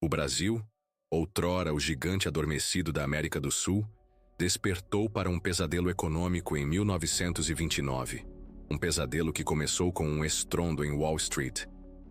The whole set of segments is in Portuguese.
O Brasil, outrora o gigante adormecido da América do Sul, despertou para um pesadelo econômico em 1929. Um pesadelo que começou com um estrondo em Wall Street,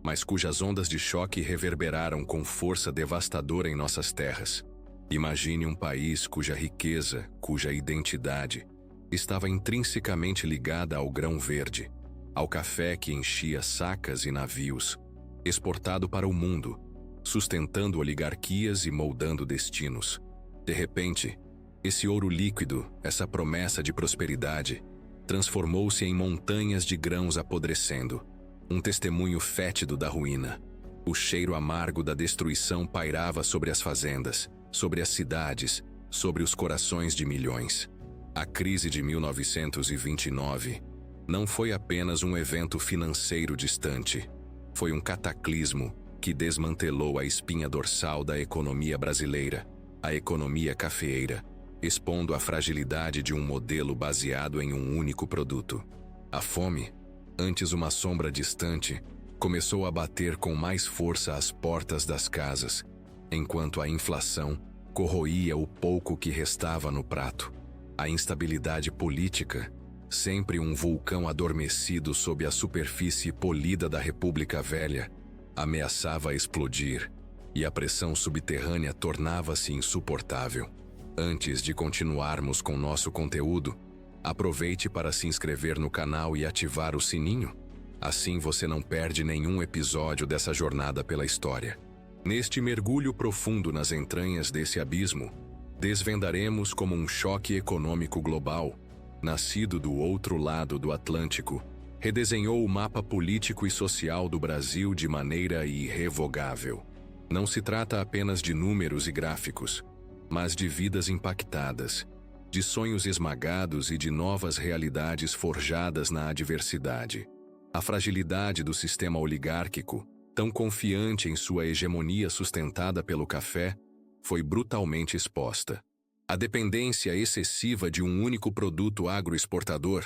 mas cujas ondas de choque reverberaram com força devastadora em nossas terras. Imagine um país cuja riqueza, cuja identidade, estava intrinsecamente ligada ao grão verde, ao café que enchia sacas e navios, exportado para o mundo, sustentando oligarquias e moldando destinos. De repente, esse ouro líquido, essa promessa de prosperidade, transformou-se em montanhas de grãos apodrecendo, um testemunho fétido da ruína. O cheiro amargo da destruição pairava sobre as fazendas, sobre as cidades, sobre os corações de milhões. A crise de 1929 não foi apenas um evento financeiro distante. Foi um cataclismo que desmantelou a espinha dorsal da economia brasileira, a economia cafeeira, expondo a fragilidade de um modelo baseado em um único produto. A fome, antes uma sombra distante, começou a bater com mais força às portas das casas, enquanto a inflação corroía o pouco que restava no prato. A instabilidade política, sempre um vulcão adormecido sob a superfície polida da República Velha, ameaçava explodir, e a pressão subterrânea tornava-se insuportável. Antes de continuarmos com nosso conteúdo, aproveite para se inscrever no canal e ativar o sininho. Assim você não perde nenhum episódio dessa jornada pela história. Neste mergulho profundo nas entranhas desse abismo, desvendaremos como um choque econômico global, nascido do outro lado do Atlântico, redesenhou o mapa político e social do Brasil de maneira irrevogável. Não se trata apenas de números e gráficos, mas de vidas impactadas, de sonhos esmagados e de novas realidades forjadas na adversidade. A fragilidade do sistema oligárquico, tão confiante em sua hegemonia sustentada pelo café, foi brutalmente exposta. A dependência excessiva de um único produto agroexportador,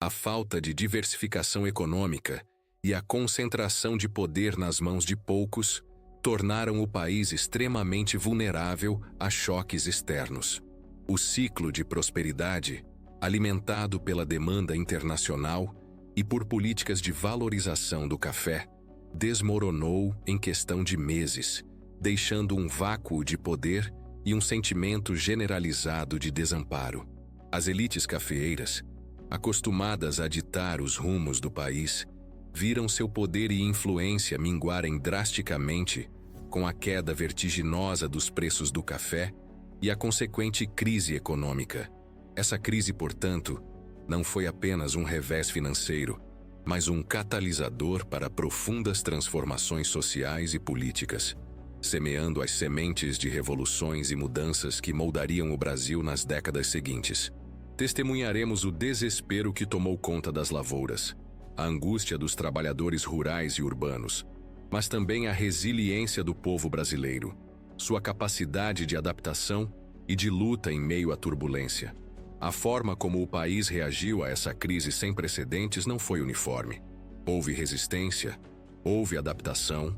a falta de diversificação econômica e a concentração de poder nas mãos de poucos tornaram o país extremamente vulnerável a choques externos. O ciclo de prosperidade, alimentado pela demanda internacional e por políticas de valorização do café, desmoronou em questão de meses, deixando um vácuo de poder e um sentimento generalizado de desamparo. As elites cafeeiras, acostumadas a ditar os rumos do país, viram seu poder e influência minguarem drasticamente com a queda vertiginosa dos preços do café e a consequente crise econômica. Essa crise, portanto, não foi apenas um revés financeiro, mas um catalisador para profundas transformações sociais e políticas, semeando as sementes de revoluções e mudanças que moldariam o Brasil nas décadas seguintes. Testemunharemos o desespero que tomou conta das lavouras, a angústia dos trabalhadores rurais e urbanos, mas também a resiliência do povo brasileiro, sua capacidade de adaptação e de luta em meio à turbulência. A forma como o país reagiu a essa crise sem precedentes não foi uniforme. Houve resistência, houve adaptação,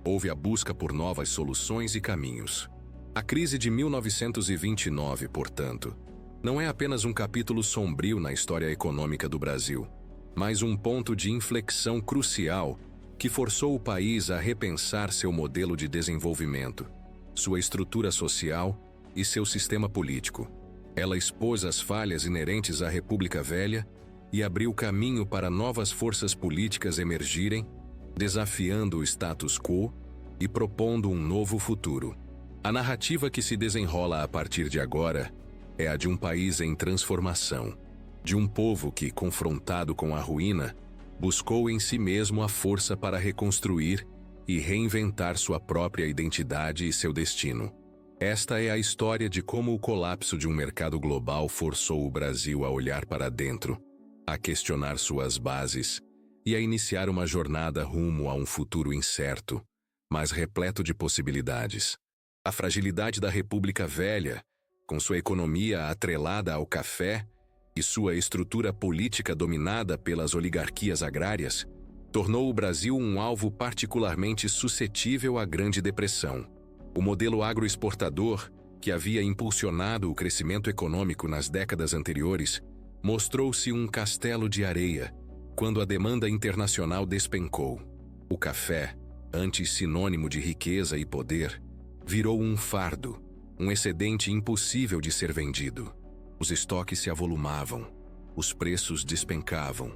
houve a busca por novas soluções e caminhos. A crise de 1929, portanto, não é apenas um capítulo sombrio na história econômica do Brasil, mas um ponto de inflexão crucial que forçou o país a repensar seu modelo de desenvolvimento, sua estrutura social e seu sistema político. Ela expôs as falhas inerentes à República Velha e abriu caminho para novas forças políticas emergirem, desafiando o status quo e propondo um novo futuro. A narrativa que se desenrola a partir de agora é a de um país em transformação, de um povo que, confrontado com a ruína, buscou em si mesmo a força para reconstruir e reinventar sua própria identidade e seu destino. Esta é a história de como o colapso de um mercado global forçou o Brasil a olhar para dentro, a questionar suas bases e a iniciar uma jornada rumo a um futuro incerto, mas repleto de possibilidades. A fragilidade da República Velha, com sua economia atrelada ao café e sua estrutura política dominada pelas oligarquias agrárias, tornou o Brasil um alvo particularmente suscetível à Grande Depressão. O modelo agroexportador, que havia impulsionado o crescimento econômico nas décadas anteriores, mostrou-se um castelo de areia quando a demanda internacional despencou. O café, antes sinônimo de riqueza e poder, virou um fardo, um excedente impossível de ser vendido. Os estoques se avolumavam, os preços despencavam,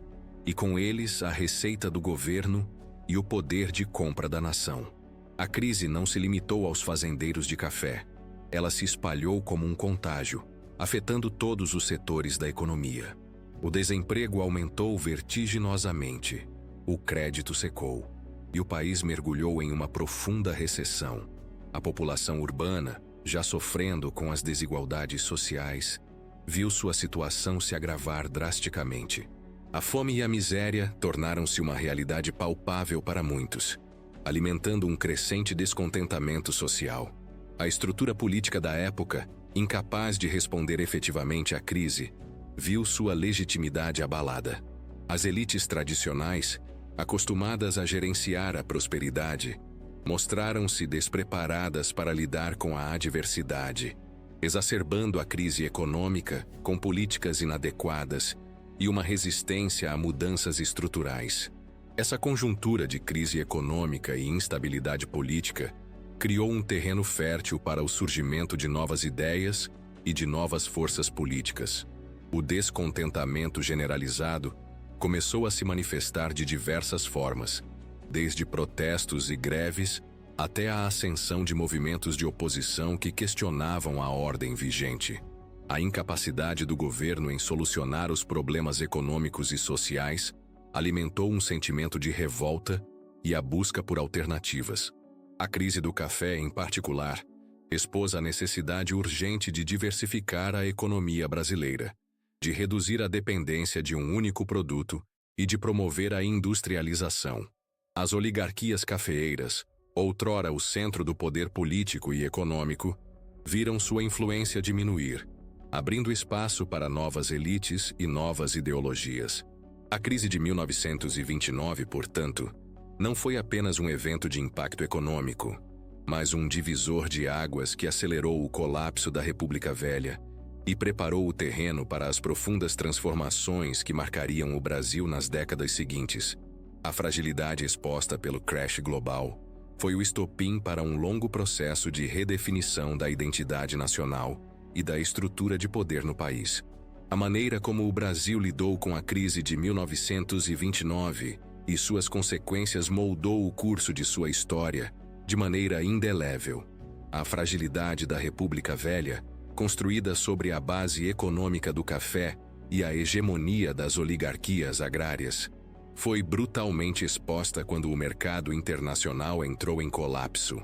e com eles a receita do governo e o poder de compra da nação. A crise não se limitou aos fazendeiros de café. Ela se espalhou como um contágio, afetando todos os setores da economia. O desemprego aumentou vertiginosamente, o crédito secou, e o país mergulhou em uma profunda recessão. A população urbana, já sofrendo com as desigualdades sociais, viu sua situação se agravar drasticamente. A fome e a miséria tornaram-se uma realidade palpável para muitos, alimentando um crescente descontentamento social. A estrutura política da época, incapaz de responder efetivamente à crise, viu sua legitimidade abalada. As elites tradicionais, acostumadas a gerenciar a prosperidade, mostraram-se despreparadas para lidar com a adversidade, exacerbando a crise econômica com políticas inadequadas e uma resistência a mudanças estruturais. Essa conjuntura de crise econômica e instabilidade política criou um terreno fértil para o surgimento de novas ideias e de novas forças políticas. O descontentamento generalizado começou a se manifestar de diversas formas, desde protestos e greves até a ascensão de movimentos de oposição que questionavam a ordem vigente. A incapacidade do governo em solucionar os problemas econômicos e sociais alimentou um sentimento de revolta e a busca por alternativas. A crise do café, em particular, expôs a necessidade urgente de diversificar a economia brasileira, de reduzir a dependência de um único produto e de promover a industrialização. As oligarquias cafeeiras, outrora o centro do poder político e econômico, viram sua influência diminuir, abrindo espaço para novas elites e novas ideologias. A crise de 1929, portanto, não foi apenas um evento de impacto econômico, mas um divisor de águas que acelerou o colapso da República Velha e preparou o terreno para as profundas transformações que marcariam o Brasil nas décadas seguintes. A fragilidade exposta pelo crash global foi o estopim para um longo processo de redefinição da identidade nacional e da estrutura de poder no país. A maneira como o Brasil lidou com a crise de 1929 e suas consequências moldou o curso de sua história de maneira indelével. A fragilidade da República Velha, construída sobre a base econômica do café e a hegemonia das oligarquias agrárias, foi brutalmente exposta quando o mercado internacional entrou em colapso.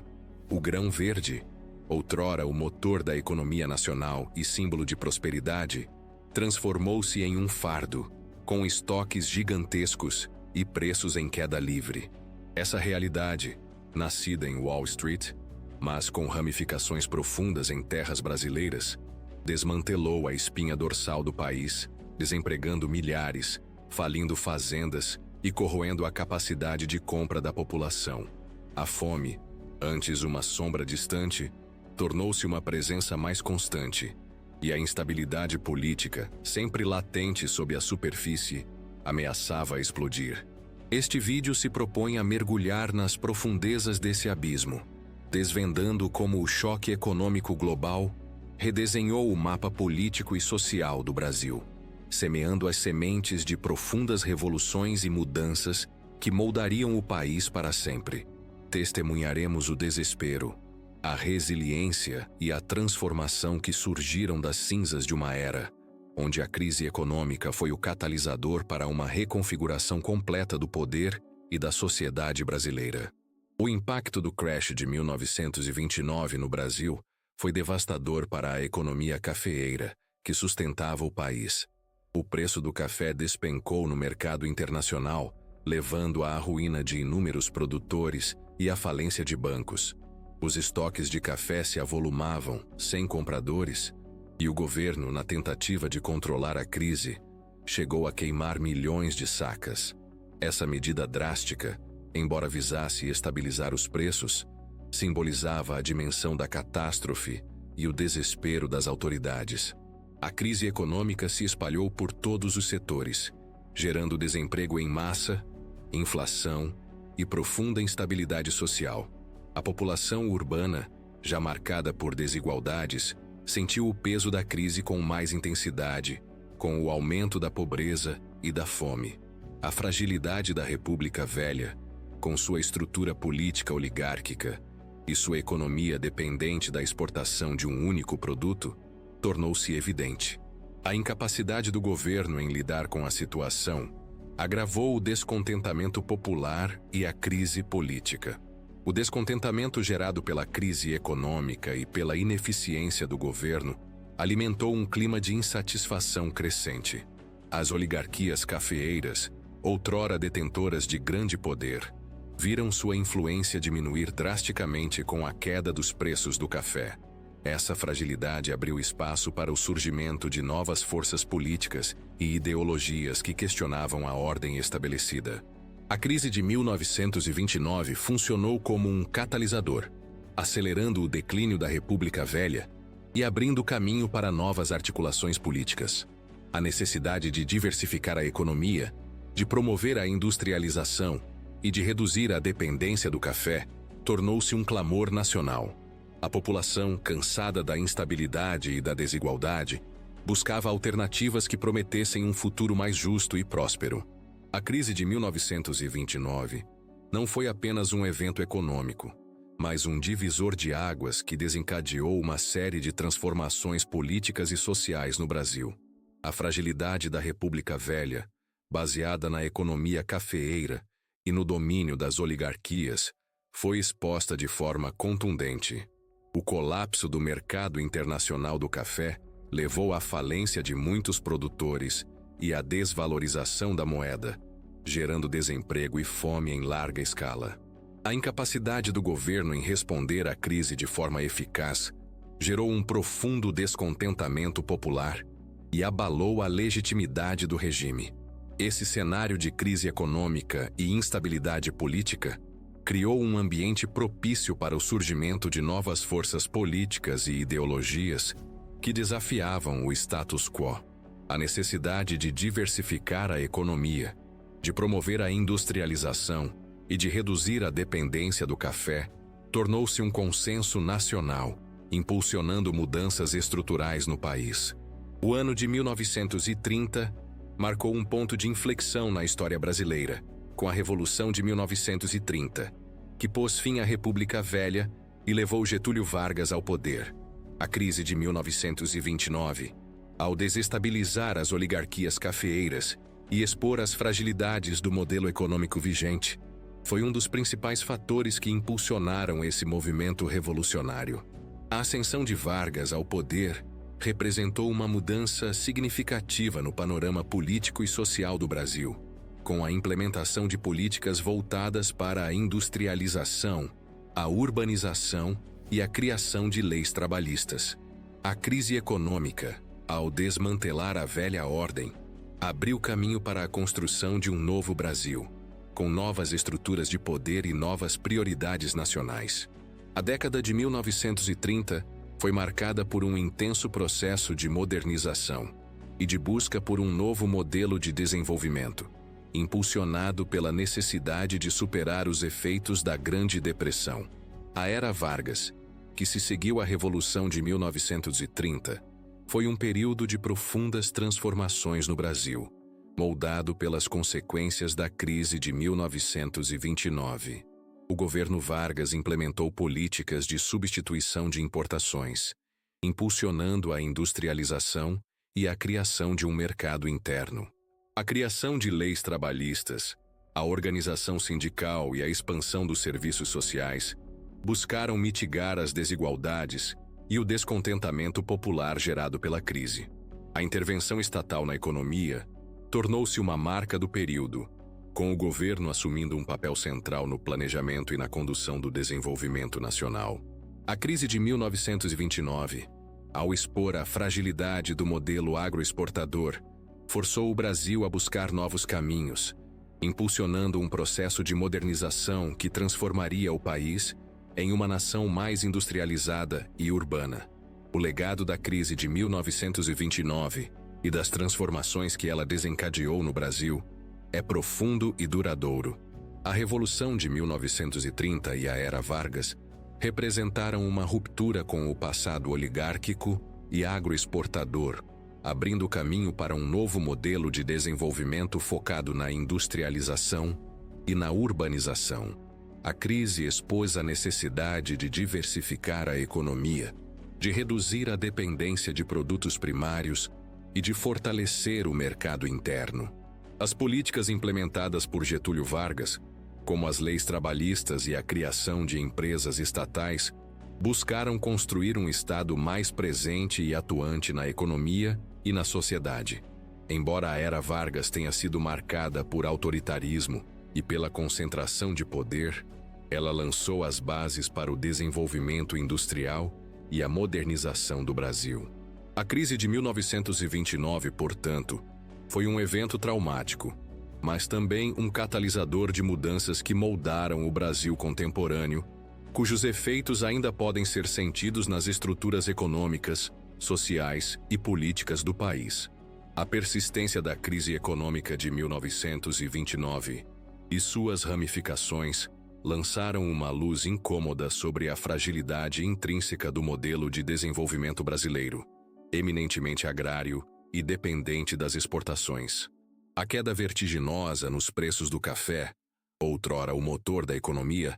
O grão verde, outrora o motor da economia nacional e símbolo de prosperidade, transformou-se em um fardo, com estoques gigantescos e preços em queda livre. Essa realidade, nascida em Wall Street, mas com ramificações profundas em terras brasileiras, desmantelou a espinha dorsal do país, desempregando milhares, falindo fazendas e corroendo a capacidade de compra da população. A fome, antes uma sombra distante, tornou-se uma presença mais constante, e a instabilidade política, sempre latente sob a superfície, ameaçava explodir. Este vídeo se propõe a mergulhar nas profundezas desse abismo, desvendando como o choque econômico global redesenhou o mapa político e social do Brasil, semeando as sementes de profundas revoluções e mudanças que moldariam o país para sempre. Testemunharemos o desespero, a resiliência e a transformação que surgiram das cinzas de uma era, onde a crise econômica foi o catalisador para uma reconfiguração completa do poder e da sociedade brasileira. O impacto do crash de 1929 no Brasil foi devastador para a economia cafeeira, que sustentava o país. O preço do café despencou no mercado internacional, levando à ruína de inúmeros produtores e à falência de bancos. Os estoques de café se avolumavam, sem compradores, e o governo, na tentativa de controlar a crise, chegou a queimar milhões de sacas. Essa medida drástica, embora visasse estabilizar os preços, simbolizava a dimensão da catástrofe e o desespero das autoridades. A crise econômica se espalhou por todos os setores, gerando desemprego em massa, inflação e profunda instabilidade social. A população urbana, já marcada por desigualdades, sentiu o peso da crise com mais intensidade, com o aumento da pobreza e da fome. A fragilidade da República Velha, com sua estrutura política oligárquica e sua economia dependente da exportação de um único produto, tornou-se evidente. A incapacidade do governo em lidar com a situação agravou o descontentamento popular e a crise política. O descontentamento gerado pela crise econômica e pela ineficiência do governo alimentou um clima de insatisfação crescente. As oligarquias cafeeiras, outrora detentoras de grande poder, viram sua influência diminuir drasticamente com a queda dos preços do café. Essa fragilidade abriu espaço para o surgimento de novas forças políticas e ideologias que questionavam a ordem estabelecida. A crise de 1929 funcionou como um catalisador, acelerando o declínio da República Velha e abrindo caminho para novas articulações políticas. A necessidade de diversificar a economia, de promover a industrialização e de reduzir a dependência do café tornou-se um clamor nacional. A população, cansada da instabilidade e da desigualdade, buscava alternativas que prometessem um futuro mais justo e próspero. A crise de 1929 não foi apenas um evento econômico, mas um divisor de águas que desencadeou uma série de transformações políticas e sociais no Brasil. A fragilidade da República Velha, baseada na economia cafeeira e no domínio das oligarquias, foi exposta de forma contundente. O colapso do mercado internacional do café levou à falência de muitos produtores e à desvalorização da moeda, gerando desemprego e fome em larga escala. A incapacidade do governo em responder à crise de forma eficaz gerou um profundo descontentamento popular e abalou a legitimidade do regime. Esse cenário de crise econômica e instabilidade política criou um ambiente propício para o surgimento de novas forças políticas e ideologias que desafiavam o status quo. A necessidade de diversificar a economia, de promover a industrialização e de reduzir a dependência do café tornou-se um consenso nacional, impulsionando mudanças estruturais no país. O ano de 1930 marcou um ponto de inflexão na história brasileira, com a Revolução de 1930, que pôs fim à República Velha e levou Getúlio Vargas ao poder. A crise de 1929, ao desestabilizar as oligarquias cafeeiras e expor as fragilidades do modelo econômico vigente, foi um dos principais fatores que impulsionaram esse movimento revolucionário. A ascensão de Vargas ao poder representou uma mudança significativa no panorama político e social do Brasil, com a implementação de políticas voltadas para a industrialização, a urbanização e a criação de leis trabalhistas. A crise econômica, ao desmantelar a velha ordem, abriu caminho para a construção de um novo Brasil, com novas estruturas de poder e novas prioridades nacionais. A década de 1930 foi marcada por um intenso processo de modernização e de busca por um novo modelo de desenvolvimento, impulsionado pela necessidade de superar os efeitos da Grande Depressão. A Era Vargas, que se seguiu à Revolução de 1930, foi um período de profundas transformações no Brasil, moldado pelas consequências da crise de 1929. O governo Vargas implementou políticas de substituição de importações, impulsionando a industrialização e a criação de um mercado interno. A criação de leis trabalhistas, a organização sindical e a expansão dos serviços sociais buscaram mitigar as desigualdades e o descontentamento popular gerado pela crise. A intervenção estatal na economia tornou-se uma marca do período, com o governo assumindo um papel central no planejamento e na condução do desenvolvimento nacional. A crise de 1929, ao expor a fragilidade do modelo agroexportador, forçou o Brasil a buscar novos caminhos, impulsionando um processo de modernização que transformaria o país em uma nação mais industrializada e urbana. O legado da crise de 1929 e das transformações que ela desencadeou no Brasil é profundo e duradouro. A Revolução de 1930 e a Era Vargas representaram uma ruptura com o passado oligárquico e agroexportador, abrindo caminho para um novo modelo de desenvolvimento focado na industrialização e na urbanização. A crise expôs a necessidade de diversificar a economia, de reduzir a dependência de produtos primários e de fortalecer o mercado interno. As políticas implementadas por Getúlio Vargas, como as leis trabalhistas e a criação de empresas estatais, buscaram construir um Estado mais presente e atuante na economia e na sociedade. Embora a Era Vargas tenha sido marcada por autoritarismo e pela concentração de poder, ela lançou as bases para o desenvolvimento industrial e a modernização do Brasil. A crise de 1929, portanto, foi um evento traumático, mas também um catalisador de mudanças que moldaram o Brasil contemporâneo, cujos efeitos ainda podem ser sentidos nas estruturas econômicas, sociais e políticas do país. A persistência da crise econômica de 1929 e suas ramificações lançaram uma luz incômoda sobre a fragilidade intrínseca do modelo de desenvolvimento brasileiro, eminentemente agrário e dependente das exportações. A queda vertiginosa nos preços do café, outrora o motor da economia,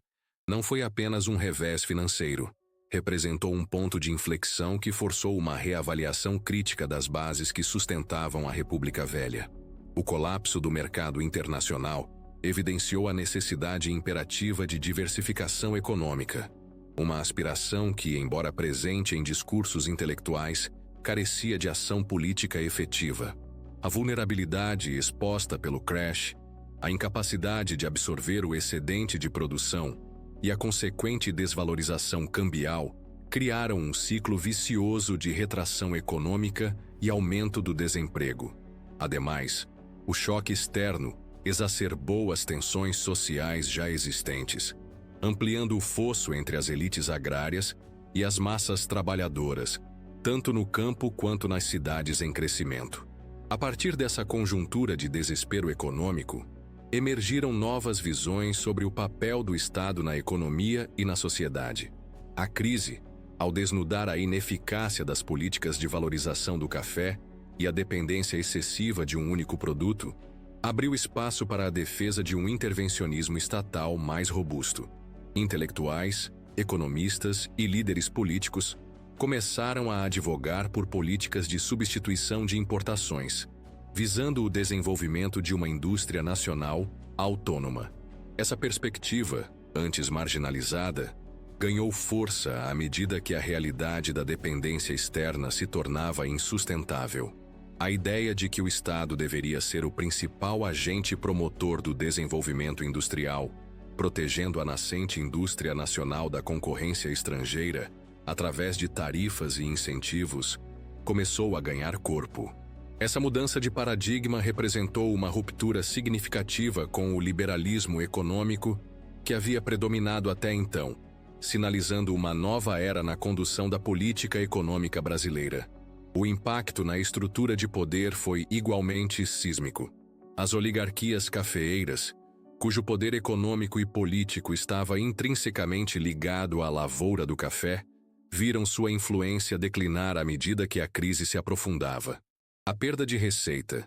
não foi apenas um revés financeiro. Representou um ponto de inflexão que forçou uma reavaliação crítica das bases que sustentavam a República Velha. O colapso do mercado internacional evidenciou a necessidade imperativa de diversificação econômica, uma aspiração que, embora presente em discursos intelectuais, carecia de ação política efetiva. A vulnerabilidade exposta pelo crash, a incapacidade de absorver o excedente de produção e a consequente desvalorização cambial criaram um ciclo vicioso de retração econômica e aumento do desemprego. Ademais, o choque externo exacerbou as tensões sociais já existentes, ampliando o fosso entre as elites agrárias e as massas trabalhadoras, tanto no campo quanto nas cidades em crescimento. A partir dessa conjuntura de desespero econômico, emergiram novas visões sobre o papel do Estado na economia e na sociedade. A crise, ao desnudar a ineficácia das políticas de valorização do café e a dependência excessiva de um único produto, abriu espaço para a defesa de um intervencionismo estatal mais robusto. Intelectuais, economistas e líderes políticos começaram a advogar por políticas de substituição de importações, visando o desenvolvimento de uma indústria nacional autônoma. Essa perspectiva, antes marginalizada, ganhou força à medida que a realidade da dependência externa se tornava insustentável. A ideia de que o Estado deveria ser o principal agente promotor do desenvolvimento industrial, protegendo a nascente indústria nacional da concorrência estrangeira através de tarifas e incentivos, começou a ganhar corpo. Essa mudança de paradigma representou uma ruptura significativa com o liberalismo econômico que havia predominado até então, sinalizando uma nova era na condução da política econômica brasileira. O impacto na estrutura de poder foi igualmente sísmico. As oligarquias cafeeiras, cujo poder econômico e político estava intrinsecamente ligado à lavoura do café, viram sua influência declinar à medida que a crise se aprofundava. A perda de receita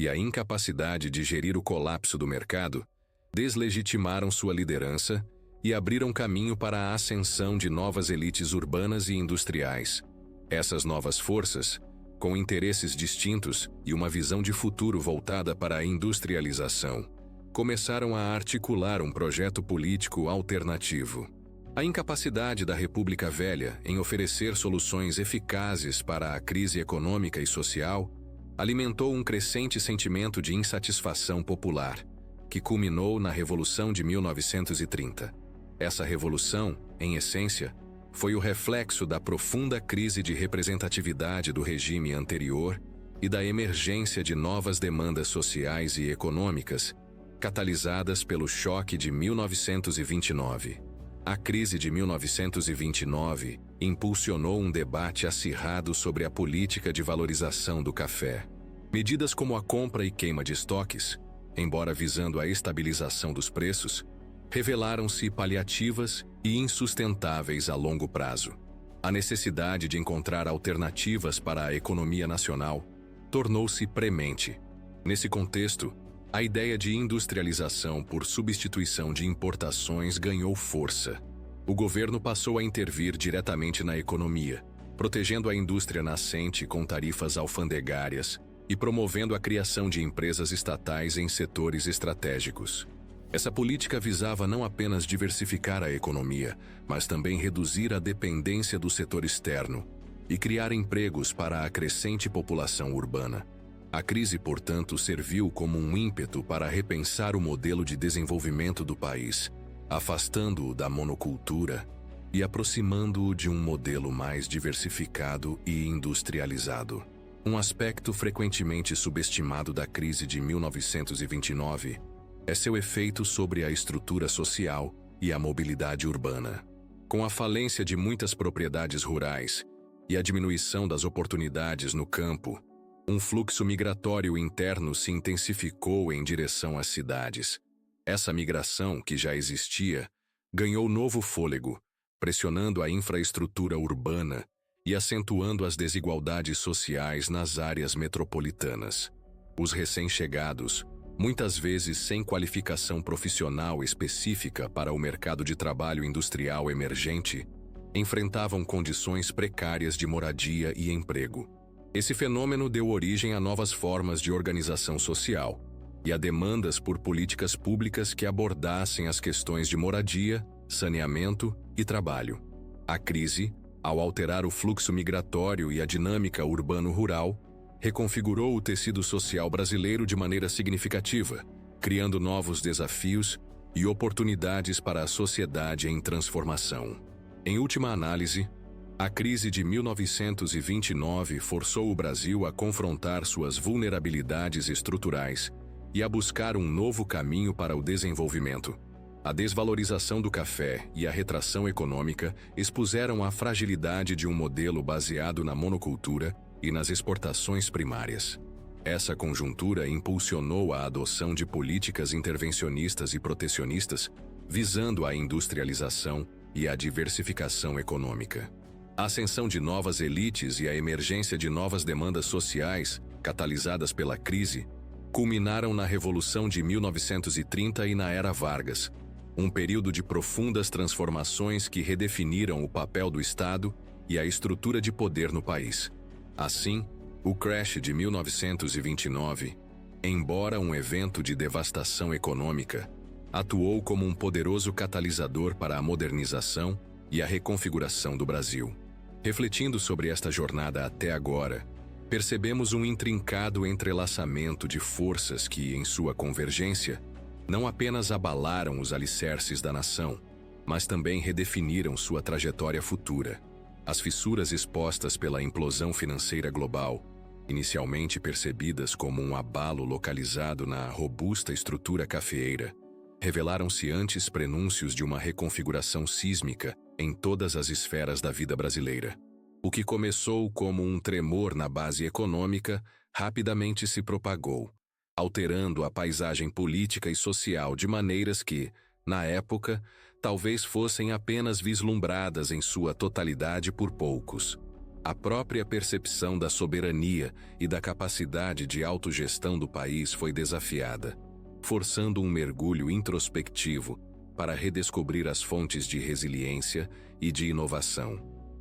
e a incapacidade de gerir o colapso do mercado deslegitimaram sua liderança e abriram caminho para a ascensão de novas elites urbanas e industriais. Essas novas forças, com interesses distintos e uma visão de futuro voltada para a industrialização, começaram a articular um projeto político alternativo. A incapacidade da República Velha em oferecer soluções eficazes para a crise econômica e social alimentou um crescente sentimento de insatisfação popular, que culminou na Revolução de 1930. Essa revolução, em essência, foi o reflexo da profunda crise de representatividade do regime anterior e da emergência de novas demandas sociais e econômicas, catalisadas pelo choque de 1929. A crise de 1929 impulsionou um debate acirrado sobre a política de valorização do café. Medidas como a compra e queima de estoques, embora visando a estabilização dos preços, revelaram-se paliativas e insustentáveis a longo prazo. A necessidade de encontrar alternativas para a economia nacional tornou-se premente. Nesse contexto, a ideia de industrialização por substituição de importações ganhou força. O governo passou a intervir diretamente na economia, protegendo a indústria nascente com tarifas alfandegárias e promovendo a criação de empresas estatais em setores estratégicos. Essa política visava não apenas diversificar a economia, mas também reduzir a dependência do setor externo e criar empregos para a crescente população urbana. A crise, portanto, serviu como um ímpeto para repensar o modelo de desenvolvimento do país, afastando-o da monocultura e aproximando-o de um modelo mais diversificado e industrializado. Um aspecto frequentemente subestimado da crise de 1929 é seu efeito sobre a estrutura social e a mobilidade urbana. Com a falência de muitas propriedades rurais e a diminuição das oportunidades no campo, um fluxo migratório interno se intensificou em direção às cidades. Essa migração, que já existia, ganhou novo fôlego, pressionando a infraestrutura urbana e acentuando as desigualdades sociais nas áreas metropolitanas. Os recém-chegados, muitas vezes sem qualificação profissional específica para o mercado de trabalho industrial emergente, enfrentavam condições precárias de moradia e emprego. Esse fenômeno deu origem a novas formas de organização social e a demandas por políticas públicas que abordassem as questões de moradia, saneamento e trabalho. A crise, ao alterar o fluxo migratório e a dinâmica urbano-rural, reconfigurou o tecido social brasileiro de maneira significativa, criando novos desafios e oportunidades para a sociedade em transformação. Em última análise, a crise de 1929 forçou o Brasil a confrontar suas vulnerabilidades estruturais e a buscar um novo caminho para o desenvolvimento. A desvalorização do café e a retração econômica expuseram a fragilidade de um modelo baseado na monocultura e nas exportações primárias. Essa conjuntura impulsionou a adoção de políticas intervencionistas e protecionistas, visando a industrialização e a diversificação econômica. A ascensão de novas elites e a emergência de novas demandas sociais, catalisadas pela crise, culminaram na Revolução de 1930 e na Era Vargas, um período de profundas transformações que redefiniram o papel do Estado e a estrutura de poder no país. Assim, o crash de 1929, embora um evento de devastação econômica, atuou como um poderoso catalisador para a modernização e a reconfiguração do Brasil. Refletindo sobre esta jornada até agora, percebemos um intrincado entrelaçamento de forças que, em sua convergência, não apenas abalaram os alicerces da nação, mas também redefiniram sua trajetória futura. As fissuras expostas pela implosão financeira global, inicialmente percebidas como um abalo localizado na robusta estrutura cafeeira, revelaram-se antes prenúncios de uma reconfiguração sísmica em todas as esferas da vida brasileira. O que começou como um tremor na base econômica rapidamente se propagou, alterando a paisagem política e social de maneiras que, na época, talvez fossem apenas vislumbradas em sua totalidade por poucos. A própria percepção da soberania e da capacidade de autogestão do país foi desafiada, forçando um mergulho introspectivo para redescobrir as fontes de resiliência e de inovação.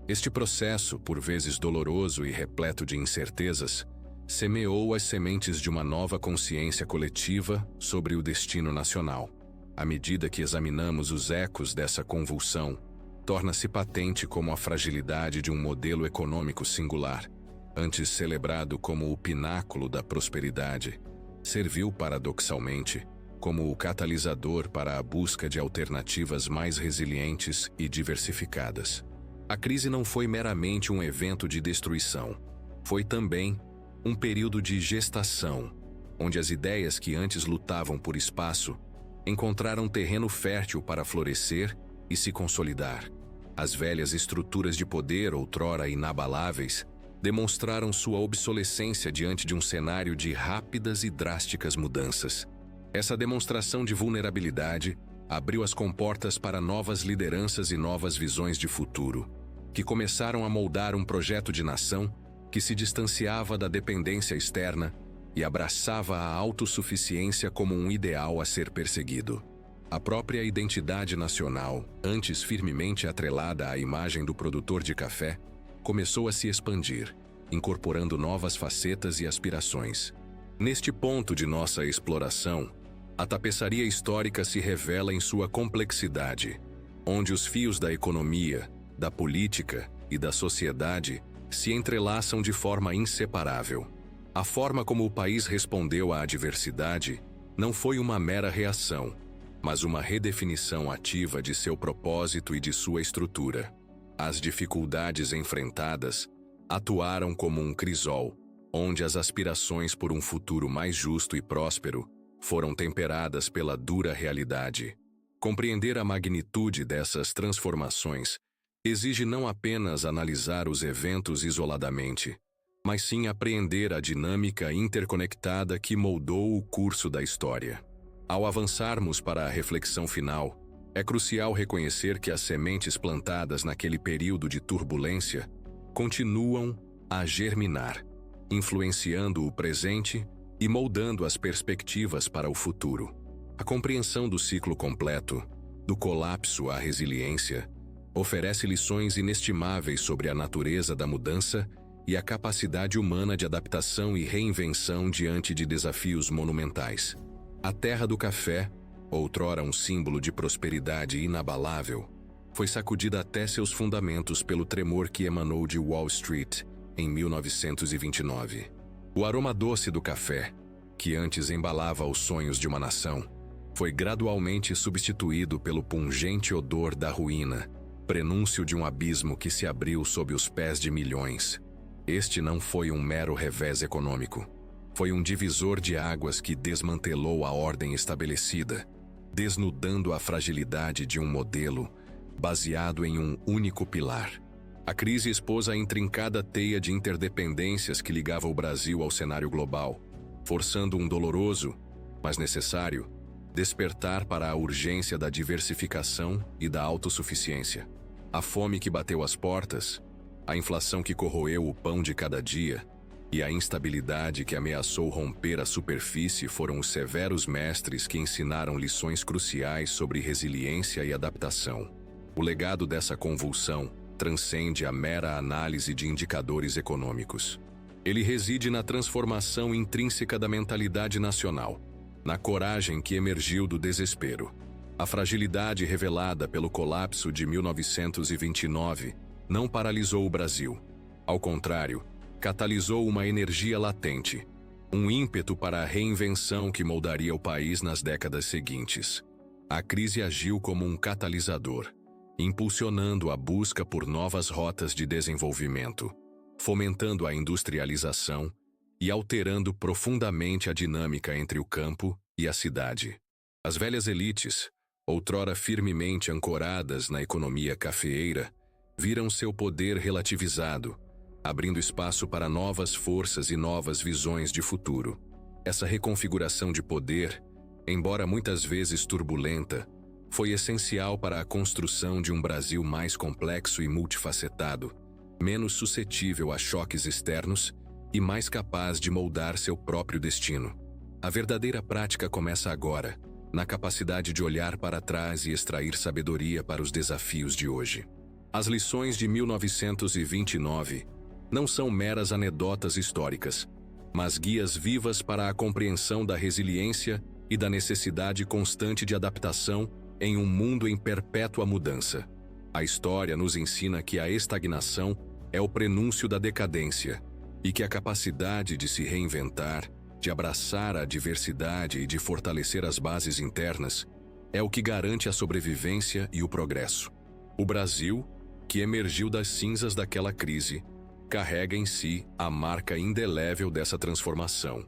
Este processo, por vezes doloroso e repleto de incertezas, semeou as sementes de uma nova consciência coletiva sobre o destino nacional. À medida que examinamos os ecos dessa convulsão, torna-se patente como a fragilidade de um modelo econômico singular, antes celebrado como o pináculo da prosperidade, serviu paradoxalmente como o catalisador para a busca de alternativas mais resilientes e diversificadas. A crise não foi meramente um evento de destruição, foi também um período de gestação, onde as ideias que antes lutavam por espaço encontraram terreno fértil para florescer e se consolidar. As velhas estruturas de poder, outrora inabaláveis, demonstraram sua obsolescência diante de um cenário de rápidas e drásticas mudanças. Essa demonstração de vulnerabilidade abriu as comportas para novas lideranças e novas visões de futuro, que começaram a moldar um projeto de nação que se distanciava da dependência externa e abraçava a autossuficiência como um ideal a ser perseguido. A própria identidade nacional, antes firmemente atrelada à imagem do produtor de café, começou a se expandir, incorporando novas facetas e aspirações. Neste ponto de nossa exploração, a tapeçaria histórica se revela em sua complexidade, onde os fios da economia, da política e da sociedade se entrelaçam de forma inseparável. A forma como o país respondeu à adversidade não foi uma mera reação, mas uma redefinição ativa de seu propósito e de sua estrutura. As dificuldades enfrentadas atuaram como um crisol, onde as aspirações por um futuro mais justo e próspero foram temperadas pela dura realidade. Compreender a magnitude dessas transformações exige não apenas analisar os eventos isoladamente, mas sim apreender a dinâmica interconectada que moldou o curso da história. Ao avançarmos para a reflexão final, é crucial reconhecer que as sementes plantadas naquele período de turbulência continuam a germinar, influenciando o presente e moldando as perspectivas para o futuro. A compreensão do ciclo completo, do colapso à resiliência, oferece lições inestimáveis sobre a natureza da mudança e a capacidade humana de adaptação e reinvenção diante de desafios monumentais. A terra do café, outrora um símbolo de prosperidade inabalável, foi sacudida até seus fundamentos pelo tremor que emanou de Wall Street em 1929. O aroma doce do café, que antes embalava os sonhos de uma nação, foi gradualmente substituído pelo pungente odor da ruína, prenúncio de um abismo que se abriu sob os pés de milhões. Este não foi um mero revés econômico. Foi um divisor de águas que desmantelou a ordem estabelecida, desnudando a fragilidade de um modelo baseado em um único pilar. A crise expôs a intrincada teia de interdependências que ligava o Brasil ao cenário global, forçando um doloroso, mas necessário, despertar para a urgência da diversificação e da autossuficiência. A fome que bateu às portas, a inflação que corroeu o pão de cada dia e a instabilidade que ameaçou romper a superfície foram os severos mestres que ensinaram lições cruciais sobre resiliência e adaptação. O legado dessa convulsão transcende a mera análise de indicadores econômicos. Ele reside na transformação intrínseca da mentalidade nacional, na coragem que emergiu do desespero. A fragilidade revelada pelo colapso de 1929 não paralisou o Brasil. Ao contrário, catalisou uma energia latente, um ímpeto para a reinvenção que moldaria o país nas décadas seguintes. A crise agiu como um catalisador, impulsionando a busca por novas rotas de desenvolvimento, fomentando a industrialização e alterando profundamente a dinâmica entre o campo e a cidade. As velhas elites, outrora firmemente ancoradas na economia cafeeira, viram seu poder relativizado, abrindo espaço para novas forças e novas visões de futuro. Essa reconfiguração de poder, embora muitas vezes turbulenta, foi essencial para a construção de um Brasil mais complexo e multifacetado, menos suscetível a choques externos e mais capaz de moldar seu próprio destino. A verdadeira prática começa agora, na capacidade de olhar para trás e extrair sabedoria para os desafios de hoje. As lições de 1929 não são meras anedotas históricas, mas guias vivas para a compreensão da resiliência e da necessidade constante de adaptação em um mundo em perpétua mudança. A história nos ensina que a estagnação é o prenúncio da decadência e que a capacidade de se reinventar, de abraçar a diversidade e de fortalecer as bases internas é o que garante a sobrevivência e o progresso. O Brasil, que emergiu das cinzas daquela crise, carrega em si a marca indelével dessa transformação,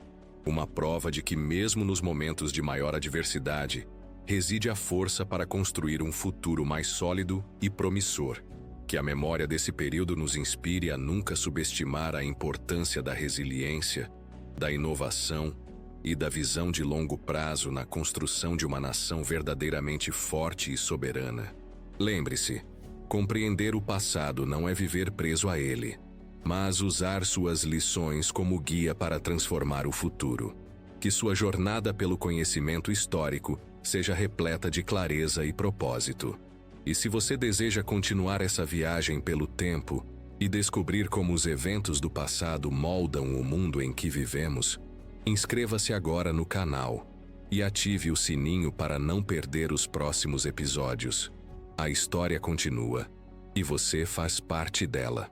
uma prova de que mesmo nos momentos de maior adversidade, reside a força para construir um futuro mais sólido e promissor. Que a memória desse período nos inspire a nunca subestimar a importância da resiliência, da inovação e da visão de longo prazo na construção de uma nação verdadeiramente forte e soberana. Lembre-se, compreender o passado não é viver preso a ele, mas usar suas lições como guia para transformar o futuro. Que sua jornada pelo conhecimento histórico seja repleta de clareza e propósito. E se você deseja continuar essa viagem pelo tempo e descobrir como os eventos do passado moldam o mundo em que vivemos, inscreva-se agora no canal e ative o sininho para não perder os próximos episódios. A história continua e você faz parte dela.